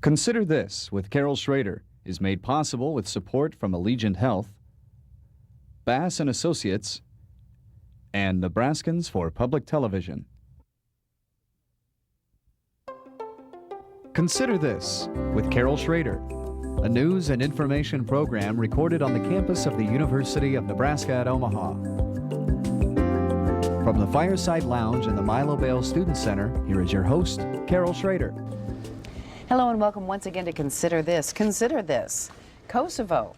Consider This with Carol Schrader is made possible with support from Allegiant Health, Bass and Associates, and Nebraskans for Public Television. Consider This with Carol Schrader, a news and information program recorded on the campus of the University of Nebraska at Omaha. From the Fireside Lounge in the Milo Bale Student Center, here is your host, Carol Schrader. Hello and welcome once again to Consider This. Consider this. Kosovo.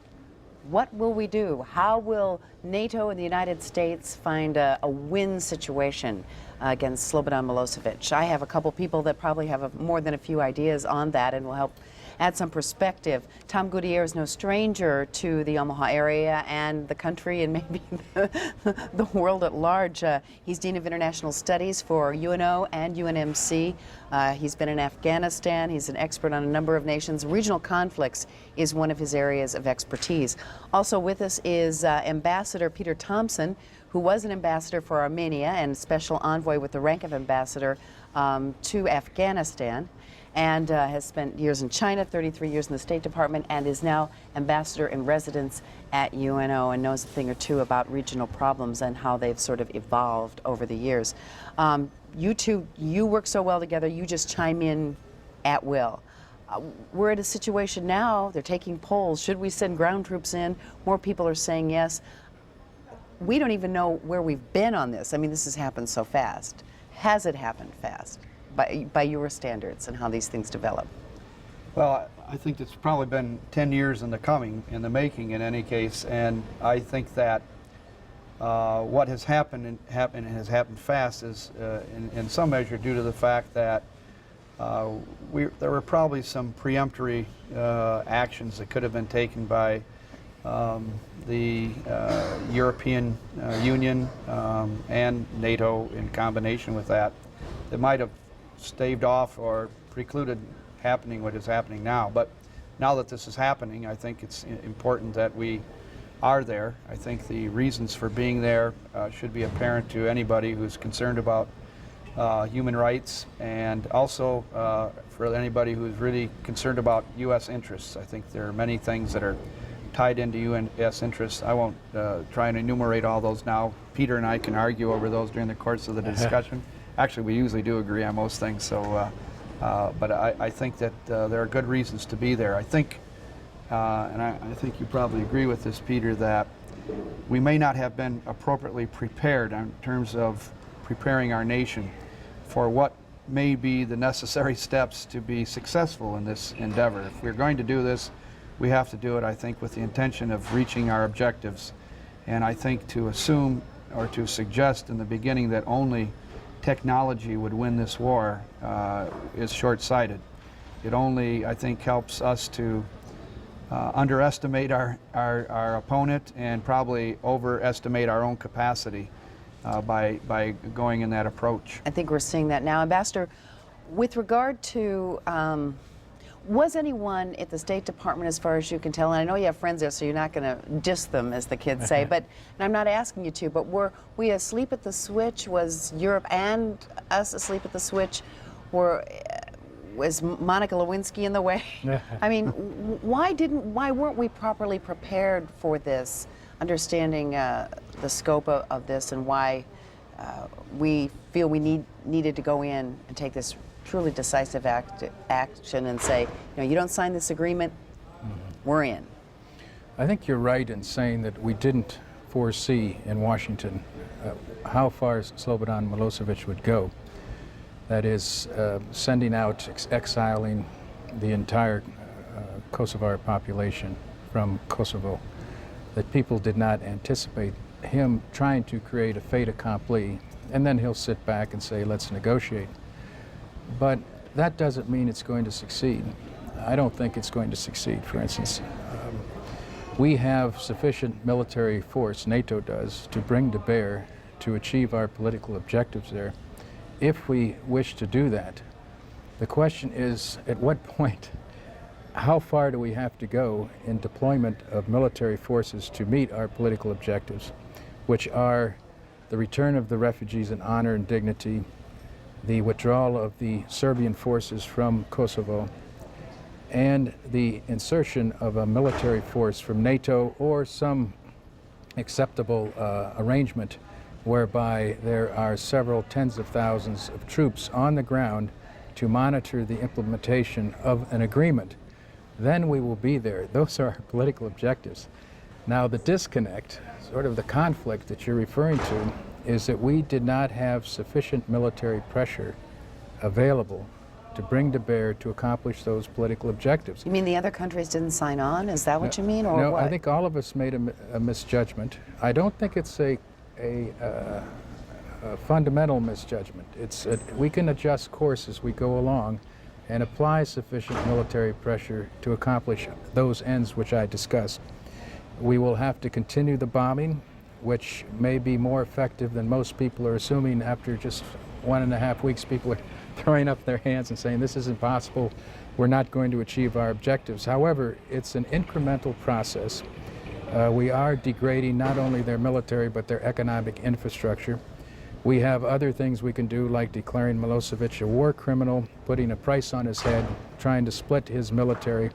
What will we do? How will NATO and the United States find a win situation against Slobodan Milosevic? I have a couple people that probably have more than a few ideas on that and will help add some perspective. Tom Gutierrez is no stranger to the Omaha area and the country and maybe the world at large. He's Dean of International Studies for UNO and UNMC. He's been in Afghanistan. He's an expert on a number of nations. Regional conflicts is one of his areas of expertise. Also with us is Ambassador Peter Thompson, who was an ambassador for Armenia and special envoy with the rank of ambassador to Afghanistan, and has spent years in China, 33 years in the State Department, and is now ambassador in residence at UNO and knows a thing or two about regional problems and how they've sort of evolved over the years. You two, you work so well together, you just chime in at will. We're at a situation now, they're taking polls. Should we send ground troops in? More people are saying yes. We don't even know where we've been on this. I mean, this has happened so fast. Has it happened fast by your standards and how these things develop? Well, I think it's probably been 10 years in the making in any case, and I think that what has happened has happened fast is in some measure due to the fact that there were probably some preemptory actions that could have been taken by the European Union and NATO in combination with that might have staved off or precluded happening what is happening now. But now that this is happening, I think it's important that we are there. I think the reasons for being there should be apparent to anybody who's concerned about human rights, and also for anybody who's really concerned about U.S. interests. I think there are many things that are tied into U.S. interests. I won't try and enumerate all those now. Peter and I can argue over those during the course of the discussion. Actually, we usually do agree on most things, so, but I think that there are good reasons to be there. I think, and I think you probably agree with this, Peter, that we may not have been appropriately prepared in terms of preparing our nation for what may be the necessary steps to be successful in this endeavor. If we're going to do this, we have to do it, I think, with the intention of reaching our objectives. And I think to assume or to suggest in the beginning that only technology would win this war is short-sighted. It only, I think, helps us to underestimate our opponent and probably overestimate our own capacity by going in that approach. I think we're seeing that now. Ambassador, with regard to was anyone at the State Department, as far as you can tell, and I know you have friends there, so you're not going to diss them, as the kids say, but, and I'm not asking you to, but were we asleep at the switch? Was Europe and us asleep at the switch? Was Monica Lewinsky in the way? I mean, why weren't we properly prepared for this, understanding the scope of this, and why we feel we needed to go in and take this truly decisive action and say, you don't sign this agreement, we're in? I think you're right in saying that we didn't foresee in Washington how far Slobodan Milosevic would go. That is, sending out, exiling the entire Kosovar population from Kosovo. That people did not anticipate him trying to create a fait accompli, and then he'll sit back and say, let's negotiate. But that doesn't mean it's going to succeed. I don't think it's going to succeed. For instance, we have sufficient military force, NATO does, to bring to bear to achieve our political objectives there. If we wish to do that, the question is, at what point, how far do we have to go in deployment of military forces to meet our political objectives, which are the return of the refugees in honor and dignity, the withdrawal of the Serbian forces from Kosovo, and the insertion of a military force from NATO or some acceptable arrangement whereby there are several tens of thousands of troops on the ground to monitor the implementation of an agreement, then we will be there. Those are our political objectives. Now, the disconnect, sort of the conflict that you're referring to, is that we did not have sufficient military pressure available to bring to bear to accomplish those political objectives. You mean the other countries didn't sign on? Is that what you mean, or no, what? I think all of us made a misjudgment. I don't think it's a fundamental misjudgment. We can adjust course as we go along and apply sufficient military pressure to accomplish those ends which I discussed. We will have to continue the bombing, which may be more effective than most people are assuming. After just 1.5 weeks, people are throwing up their hands and saying, this is impossible, we're not going to achieve our objectives. However, it's an incremental process. We are degrading not only their military, but their economic infrastructure. We have other things we can do, like declaring Milosevic a war criminal, putting a price on his head, trying to split his military.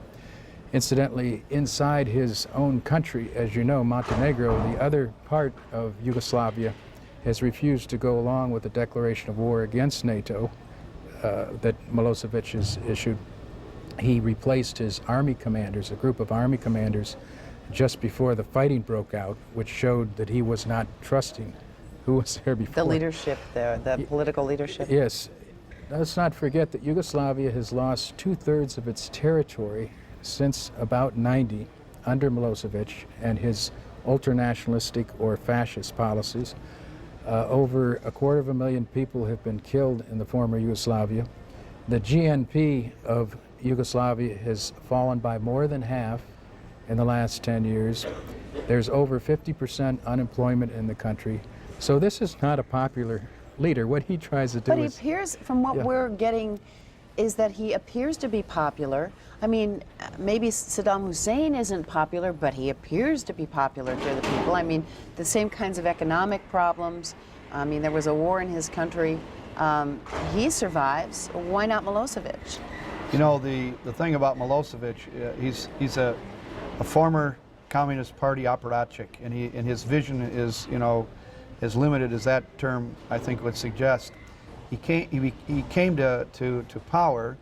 Incidentally, inside his own country, as you know, Montenegro, the other part of Yugoslavia, has refused to go along with the declaration of war against NATO that Milosevic has issued. He replaced his army commanders, a group of army commanders, just before the fighting broke out, which showed that he was not trusting who was there before. The leadership there, the political leadership? Yes. Let's not forget that Yugoslavia has lost 2/3 of its territory since about 90 under Milosevic and his ultranationalistic or fascist policies. Over 250,000 people have been killed in the former Yugoslavia. The GNP of Yugoslavia has fallen by more than half in the last 10 years. There's over 50% unemployment in the country. So this is not a popular leader. What he tries to do But he is... appears, from what we're getting, is that he appears to be popular. I mean, maybe Saddam Hussein isn't popular, but he appears to be popular to the people. I mean, the same kinds of economic problems. I mean, there was a war in his country. He survives. Why not Milosevic? You know, the thing about Milosevic, he's a former Communist Party apparatchik, and his vision is, you know, as limited as that term I think would suggest. He came to power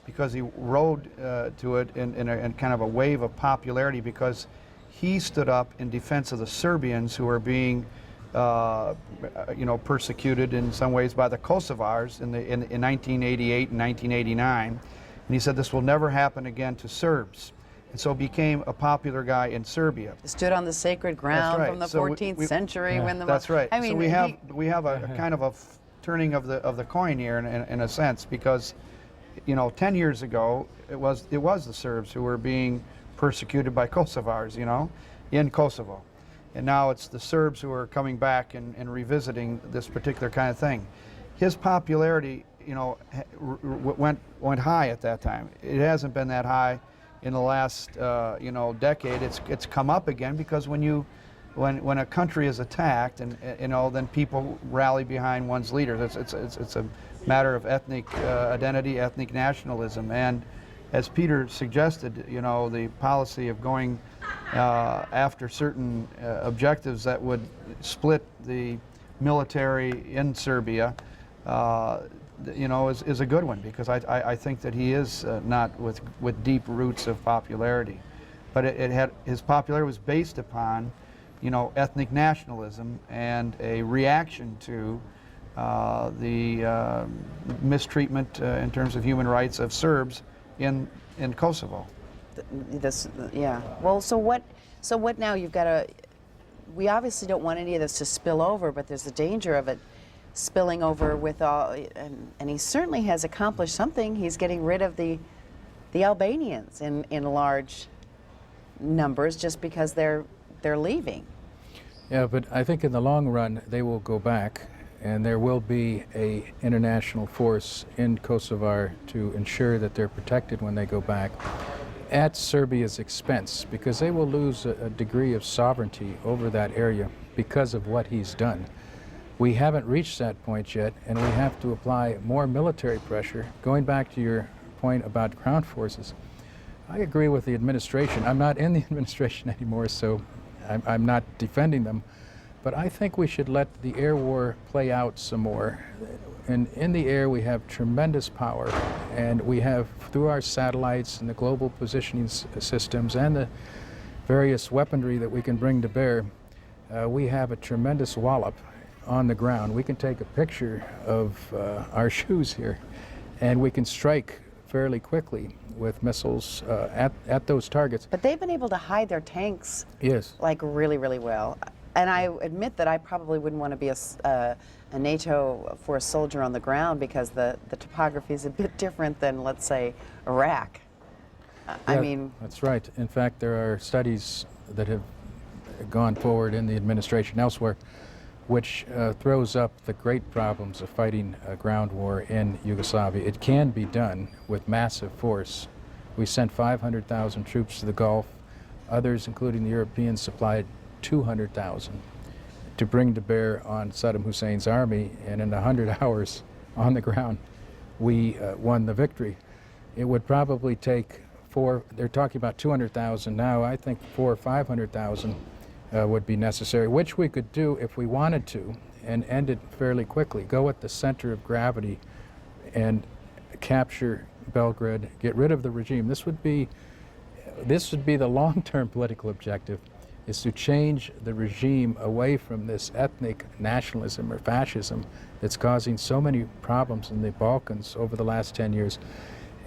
because he rode to it in kind of a wave of popularity, because he stood up in defense of the Serbians who were being you know, persecuted in some ways by the Kosovars in 1988 and 1989, and he said this will never happen again to Serbs. And so became a popular guy in Serbia. Stood on the sacred ground right. from the So 14th century when the... That's right. I mean, so we have a kind of a turning of the coin here in a sense, because, you know, 10 years ago it was the Serbs who were being persecuted by Kosovars, you know, in Kosovo, and now it's the Serbs who are coming back and revisiting this particular kind of thing. His popularity, you know, went high at that time. It hasn't been that high in the last you know, decade. It's come up again, because when a country is attacked, and you know, then people rally behind one's leaders. It's a matter of ethnic identity, ethnic nationalism, and as Peter suggested, you know, the policy of going after certain objectives that would split the military in Serbia, you know, is a good one, because I think that he is not with deep roots of popularity, but his popularity was based upon, you know, ethnic nationalism and a reaction to the mistreatment in terms of human rights of Serbs in Kosovo. Yeah. Well, so what now? You've got to... We obviously don't want any of this to spill over, but there's a danger of it spilling over with all... And he certainly has accomplished something. He's getting rid of the Albanians in large numbers just because they're leaving. Yeah, but I think in the long run they will go back, and there will be an international force in Kosovo to ensure that they're protected when they go back, at Serbia's expense, because they will lose a degree of sovereignty over that area because of what he's done. We haven't reached that point yet, and we have to apply more military pressure. Going back to your point about ground forces, I agree with the administration. I'm not in the administration anymore, so I'm not defending them. But I think we should let the air war play out some more. And in the air, we have tremendous power, and we have, through our satellites and the global positioning systems and the various weaponry that we can bring to bear, we have a tremendous wallop on the ground. We can take a picture of our shoes here, and we can strike fairly quickly with missiles at those targets. But they've been able to hide their tanks, Yes. like really, really well. And I admit that I probably wouldn't want to be a NATO for a soldier on the ground, because the topography is a bit different than, let's say, Iraq. I Yeah, mean, that's right. In fact, there are studies that have gone forward in the administration elsewhere, which throws up the great problems of fighting a ground war in Yugoslavia. It can be done with massive force. We sent 500,000 troops to the Gulf. Others, including the Europeans, supplied 200,000 to bring to bear on Saddam Hussein's army, and in 100 hours on the ground, we won the victory. It would probably take they're talking about 200,000 now. I think 400,000 or 500,000 would be necessary, which we could do if we wanted to, and end it fairly quickly. Go at the center of gravity and capture Belgrade, get rid of the regime. This would be the long-term political objective, is to change the regime away from this ethnic nationalism or fascism that's causing so many problems in the Balkans over the last 10 years,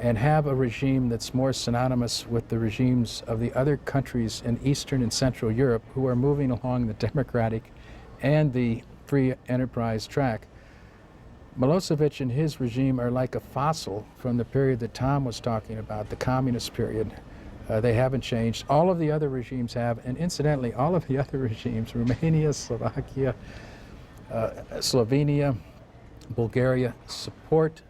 and have a regime that's more synonymous with the regimes of the other countries in Eastern and Central Europe who are moving along the democratic and the free enterprise track. Milosevic and his regime are like a fossil from the period that Tom was talking about, the communist period. They haven't changed. All of the other regimes have, and incidentally, all of the other regimes, Romania, Slovakia, Slovenia, Bulgaria, support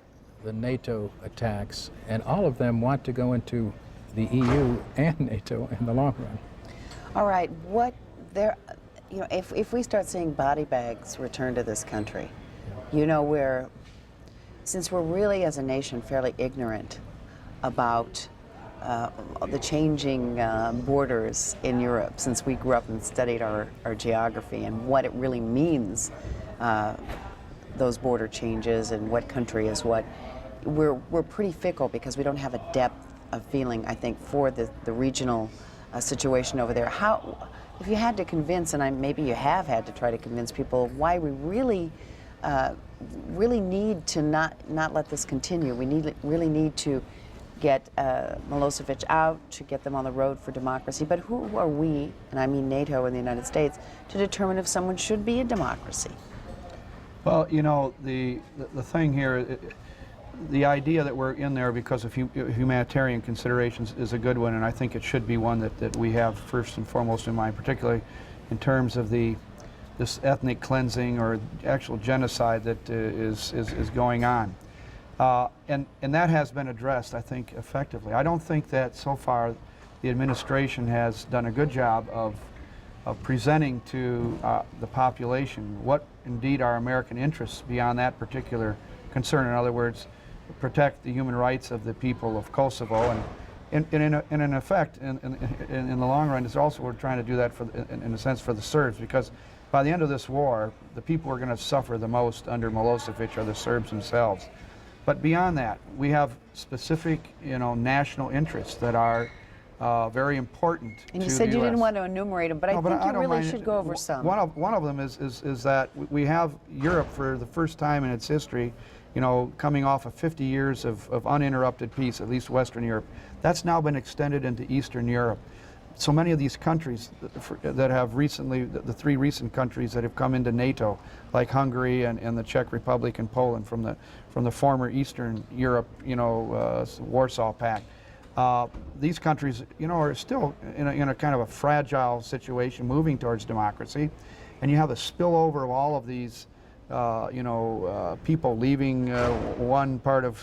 the NATO attacks, and all of them want to go into the EU and NATO in the long run. all right, if we start seeing body bags return to this country, since we're really as a nation fairly ignorant about the changing borders in Europe, since we grew up and studied our geography and what it really means, those border changes and what country is what, we're pretty fickle because we don't have a depth of feeling, I think, for the regional situation over there. If you had to convince, and maybe you have had to try to convince people, why we really need to not let this continue. We really need to get Milosevic out, to get them on the road for democracy. But who are we, and I mean NATO and the United States, to determine if someone should be a democracy? Well, the thing here, the idea that we're in there because of humanitarian considerations is a good one, and I think it should be one that we have first and foremost in mind, particularly in terms of this ethnic cleansing or actual genocide that is going on. And that has been addressed, I think, effectively. I don't think that so far the administration has done a good job of presenting to the population what indeed are American interests beyond that particular concern. In other words, protect the human rights of the people of Kosovo, and in effect, in the long run, it's also we're trying to do that in a sense for the Serbs, because by the end of this war, the people who are going to suffer the most under Milosevic are the Serbs themselves. But beyond that, we have specific, national interests that are very important. And you said you didn't want to enumerate them, but I think you really should go over some. One of them is that we have Europe for the first time in its history, coming off of 50 years of uninterrupted peace, at least Western Europe. That's now been extended into Eastern Europe. So many of these countries that have recently, the three recent countries that have come into NATO, like Hungary and the Czech Republic and Poland from the former Eastern Europe, Warsaw Pact. These countries, are still in a kind of a fragile situation, moving towards democracy, and you have a spillover of all of these, people leaving one part of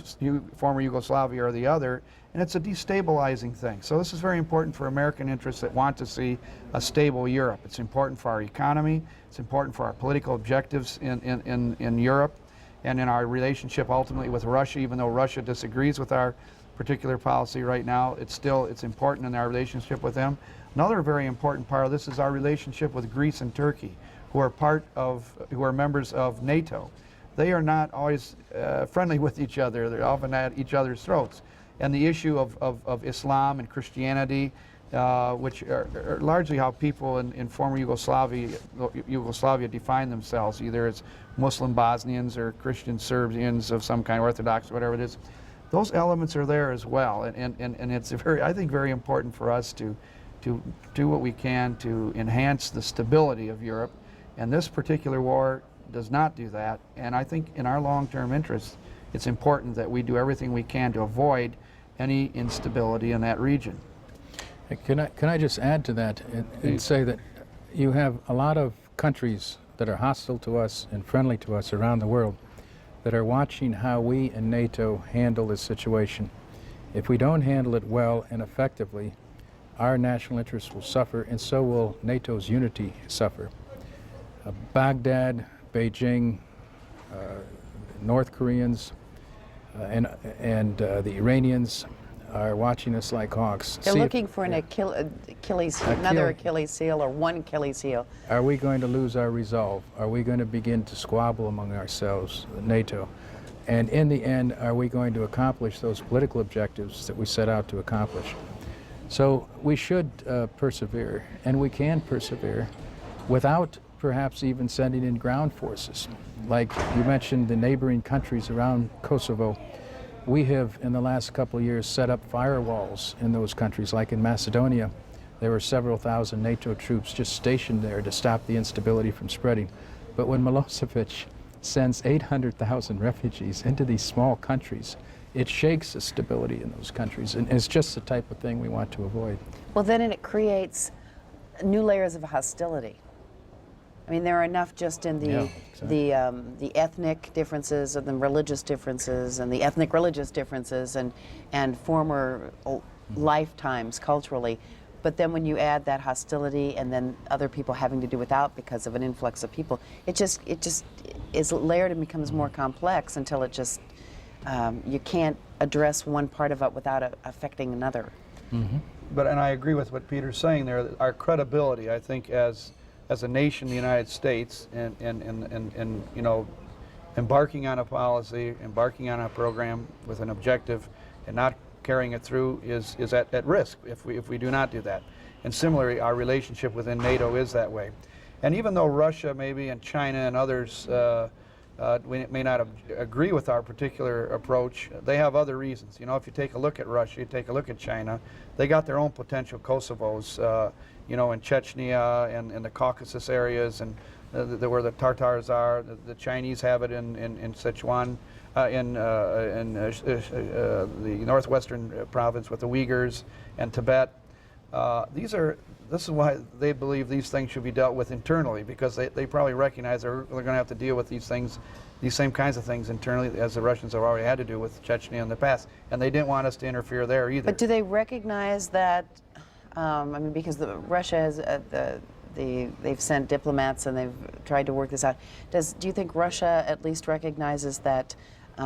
former Yugoslavia or the other, and it's a destabilizing thing. So this is very important for American interests that want to see a stable Europe. It's important for our economy. It's important for our political objectives in Europe, and in our relationship ultimately with Russia, even though Russia disagrees with our particular policy right now. It's important in our relationship with them. Another very important part of this is our relationship with Greece and Turkey, who are members of NATO. They are not always friendly with each other. They're often at each other's throats. And the issue of Islam and Christianity, which are largely how people in former Yugoslavia define themselves, either as Muslim Bosnians or Christian Serbians of some kind, Orthodox, whatever it is. Those elements are there as well, and it's I think very important for us to do what we can to enhance the stability of Europe, and this particular war does not do that. And I think in our long-term interests, it's important that we do everything we can to avoid any instability in that region. Can I just add to that and say that you have a lot of countries that are hostile to us and friendly to us around the world that are watching how we in NATO handle this situation. If we don't handle it well and effectively, our national interests will suffer, and so will NATO's unity suffer. Baghdad, Beijing, North Koreans, and the Iranians are watching us like hawks. They're looking for another Achilles heel or one Achilles heel. Are we going to lose our resolve? Are we going to begin to squabble among ourselves, NATO? And in the end, are we going to accomplish those political objectives that we set out to accomplish? So we should persevere, and we can persevere without perhaps even sending in ground forces. Like you mentioned, the neighboring countries around Kosovo, we have in the last couple of years set up firewalls in those countries. Like in Macedonia, there were several thousand NATO troops just stationed there to stop the instability from spreading. But when Milosevic sends 800,000 refugees into these small countries, it shakes the stability in those countries, and it's just the type of thing we want to avoid. Well, then it creates new layers of hostility. I mean, there are enough just in the ethnic differences and the religious differences and the ethnic-religious differences and former lifetimes culturally. But then when you add that hostility and then other people having to do without because of an influx of people, it just is layered and becomes more complex until it just you can't address one part of it without affecting another. Mm-hmm. And I agree with what Peter's saying there. That our credibility, I think, as a nation, the United States, and you know, embarking on a policy, embarking on a program with an objective, and not carrying it through is at risk if we do not do that. And similarly, our relationship within NATO is that way. And even though Russia maybe and China and others we may not agree with our particular approach, they have other reasons. You know, if you take a look at Russia, you take a look at China, they got their own potential Kosovos, you know, in Chechnya and in the Caucasus areas, and where the Tartars are. The Chinese have it in Sichuan, in the northwestern province with the Uyghurs and Tibet. This is why they believe these things should be dealt with internally, because they probably recognize they're going to have to deal with these things, these same kinds of things internally, as the Russians have already had to do with Chechnya in the past, and they didn't want us to interfere there either. But do they recognize that? I mean, because Russia has they've sent diplomats and they've tried to work this out. Do you think Russia at least recognizes that, you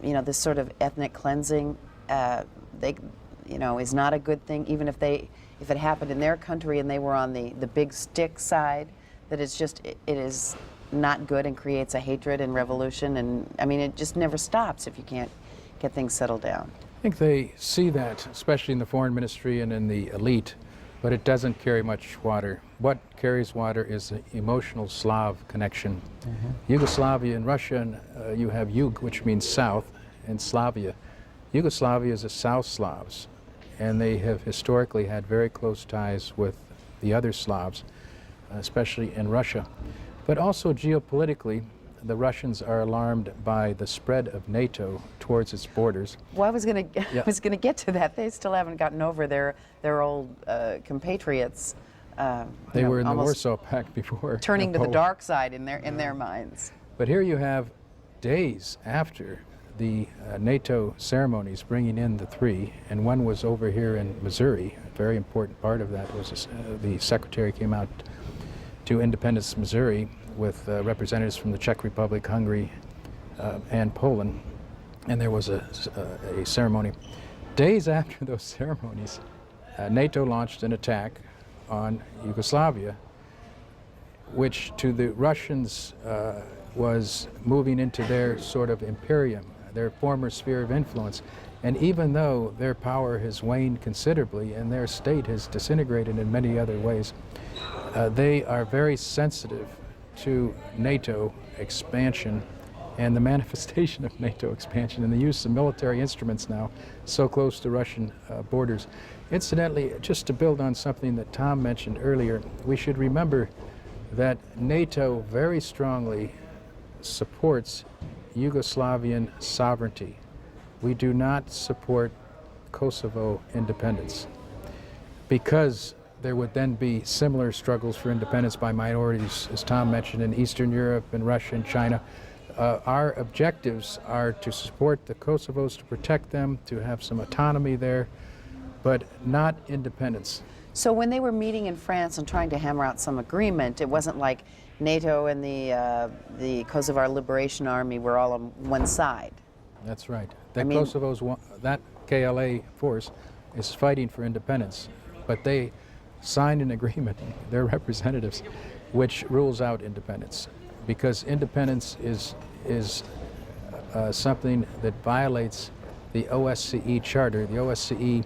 know, this sort of ethnic cleansing, is not a good thing, even if it happened in their country and they were on the big stick side, that it is not good and creates a hatred and revolution, and I mean, it just never stops if you can't get things settled down. I think they see that, especially in the foreign ministry and in the elite, but it doesn't carry much water. What carries water is the emotional Slav connection. Mm-hmm. Yugoslavia and Russia, you have Yug, which means south, and Slavia. Yugoslavia is the South Slavs, and they have historically had very close ties with the other Slavs, especially in Russia. But also geopolitically, the Russians are alarmed by the spread of NATO towards its borders. Well, I was going to get to that. They still haven't gotten over their old compatriots. They were in the Warsaw Pact before. Turning to the dark side in their minds. But here you have days after the NATO ceremonies bringing in the three, and one was over here in Missouri. A very important part of that was the secretary came out to Independence, Missouri, with representatives from the Czech Republic, Hungary, and Poland. and there was a ceremony. Days after those ceremonies, NATO launched an attack on Yugoslavia, which to the Russians was moving into their sort of imperium, their former sphere of influence. And even though their power has waned considerably and their state has disintegrated in many other ways, they are very sensitive to NATO expansion and the manifestation of NATO expansion and the use of military instruments now so close to Russian borders. Incidentally, just to build on something that Tom mentioned earlier, we should remember that NATO very strongly supports Yugoslavian sovereignty. We do not support Kosovo independence because there would then be similar struggles for independence by minorities, as Tom mentioned, in Eastern Europe and Russia and China. Our objectives are to support the Kosovos, to protect them, to have some autonomy there, but not independence. So when they were meeting in France and trying to hammer out some agreement, it wasn't like NATO and the Kosovar Liberation Army were all on one side. That's right. That KLA force is fighting for independence, but they signed an agreement, their representatives, which rules out independence, because independence is something that violates the OSCE Charter. The OSCE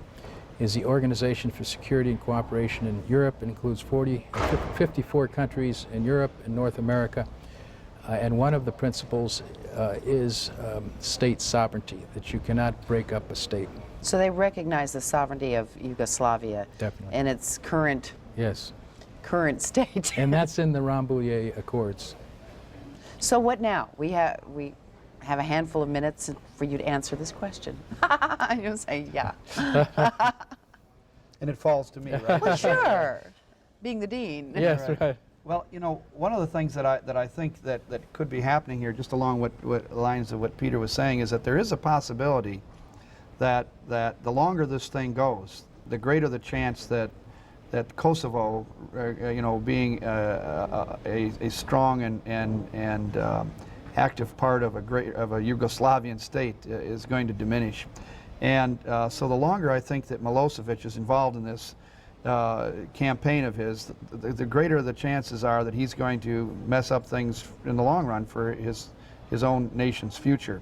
is the Organization for Security and Cooperation in Europe. It includes 54 countries in Europe and North America. And one of the principles is state sovereignty, that you cannot break up a state. So they recognize the sovereignty of Yugoslavia Definitely. and its current state. And that's in the Rambouillet Accords. So what now? We have a handful of minutes for you to answer this question. You'll say, yeah. And it falls to me, right? Well, sure. Being the dean. Yes, right. Well, you know, one of the things that I think that could be happening here, just along what lines of what Peter was saying, is that there is a possibility that the longer this thing goes, the greater the chance that Kosovo, you know, being a strong and active part of a Yugoslavian state, is going to diminish. And so the longer I think that Milosevic is involved in this campaign of his, the greater the chances are that he's going to mess up things in the long run for his own nation's future.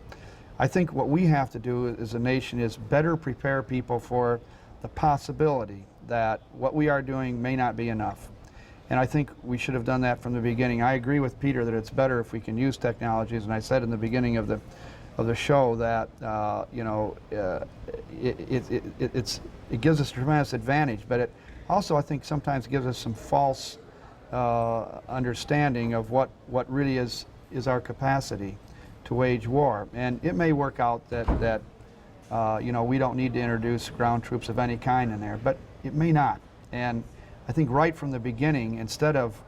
I think what we have to do as a nation is better prepare people for the possibility that what we are doing may not be enough. And I think we should have done that from the beginning. I agree with Peter that it's better if we can use technologies, and I said in the beginning of the show that you know, it gives us a tremendous advantage, but it also, I think, sometimes gives us some false understanding of what really is our capacity to wage war. And it may work out that you know, we don't need to introduce ground troops of any kind in there, but it may not. And I think right from the beginning, instead of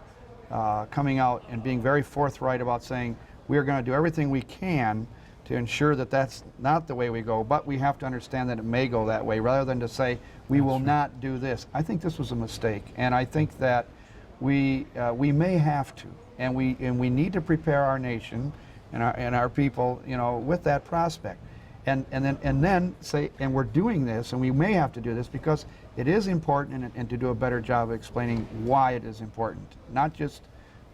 coming out and being very forthright about saying we are going to do everything we can to ensure that that's not the way we go, but we have to understand that it may go that way, rather than to say we will not do this. I think this was a mistake, and I think that we may have to, and we need to prepare our nation and our people, you know, with that prospect, and then say, and we're doing this, and we may have to do this because it is important, and to do a better job of explaining why it is important, not just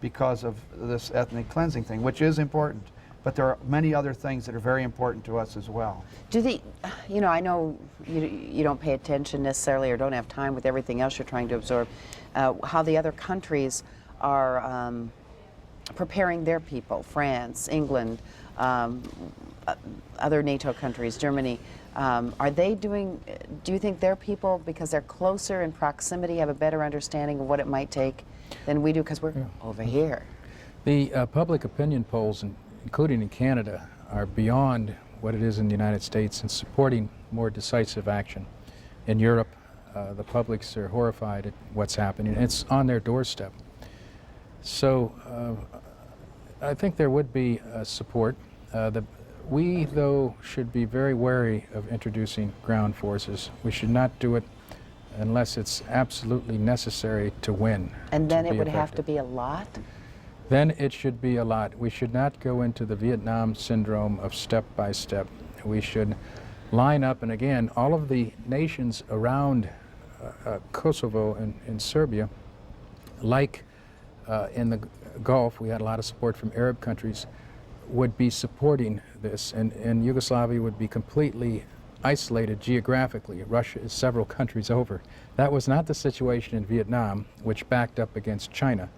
because of this ethnic cleansing thing, which is important, but there are many other things that are very important to us as well. You know, I know you don't pay attention necessarily or don't have time with everything else you're trying to absorb, how the other countries are preparing their people, France, England, other NATO countries, Germany. Are they doing, do you think their people, because they're closer in proximity, have a better understanding of what it might take than we do because we're over here? The public opinion polls, including in Canada, are beyond what it is in the United States in supporting more decisive action. In Europe, the publics are horrified at what's happening. It's on their doorstep. So I think there would be support. We, though, should be very wary of introducing ground forces. We should not do it unless it's absolutely necessary to win. And then it would have to be a lot? Then it should be a lot. We should not go into the Vietnam syndrome of step by step. we should line up, and again, all of the nations around Kosovo and Serbia, like in the Gulf, we had a lot of support from Arab countries, would be supporting this, and Yugoslavia would be completely isolated geographically. Russia is several countries over. That was not the situation in Vietnam, which backed up against China.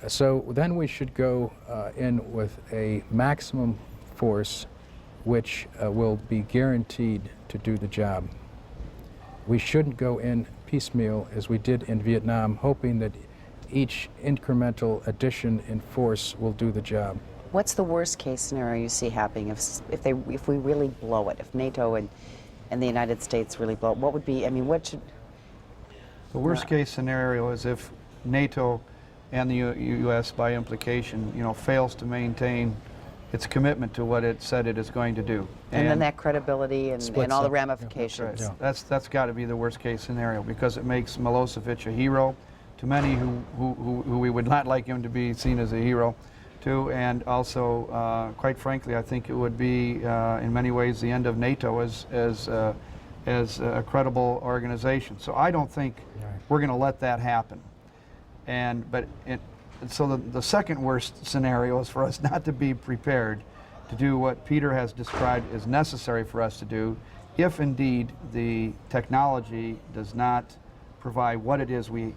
So then we should go in with a maximum force which will be guaranteed to do the job. We shouldn't go in piecemeal as we did in Vietnam, hoping that each incremental addition in force will do the job. What's the worst case scenario you see happening if we really blow it? If NATO and the United States really blow it, what would be? I mean, what should? The worst case scenario is if NATO and the U.S. by implication, fails to maintain its commitment to what it said it is going to do. And then that credibility and all the ramifications. Yeah, that's got to be the worst case scenario, because it makes Milosevic a hero to many who we would not like him to be seen as a hero to, and also, quite frankly, I think it would be in many ways the end of NATO as a credible organization. So I don't think we're going to let that happen. So the second worst scenario is for us not to be prepared to do what Peter has described as necessary for us to do, if indeed the technology does not provide what it is we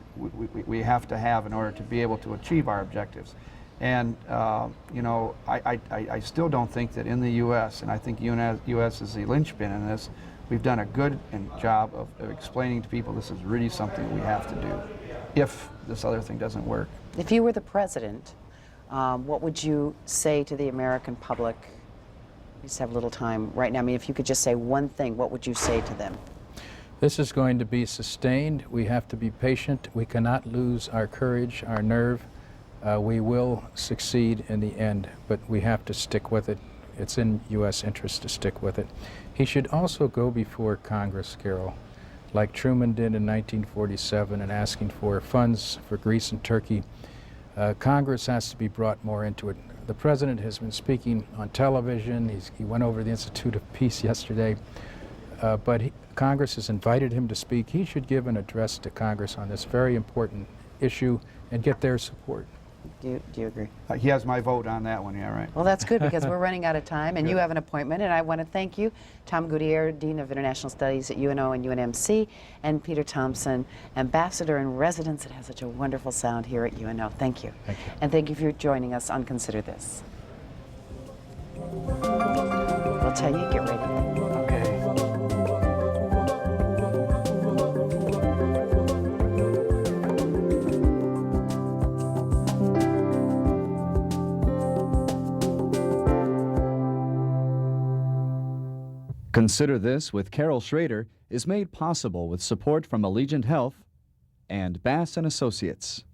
have to have in order to be able to achieve our objectives. And I still don't think that in the U.S., and I think U.S. is the linchpin in this, we've done a good job of explaining to people this is really something we have to do if this other thing doesn't work. If you were the president, what would you say to the American public? We just have a little time right now. I mean, if you could just say one thing, what would you say to them? This is going to be sustained. We have to be patient. We cannot lose our courage, our nerve. We will succeed in the end, but we have to stick with it. It's in U.S. interest to stick with it. He should also go before Congress, Carol, like Truman did in 1947 and asking for funds for Greece and Turkey. Congress has to be brought more into it. The president has been speaking on television. He went over the Institute of Peace yesterday, but Congress has invited him to speak. He should give an address to Congress on this very important issue and get their support. Do you agree? He has my vote on that one, yeah, right. Well, that's good, because we're running out of time, and you have an appointment, and I want to thank you, Tom Gutierre, Dean of International Studies at UNO and UNMC, and Peter Thompson, Ambassador in Residence. It has such a wonderful sound here at UNO. Thank you. Thank you. And thank you for joining us on Consider This. We'll tell you, get ready. Okay. Consider This with Carol Schrader is made possible with support from Allegiant Health and Bass & Associates.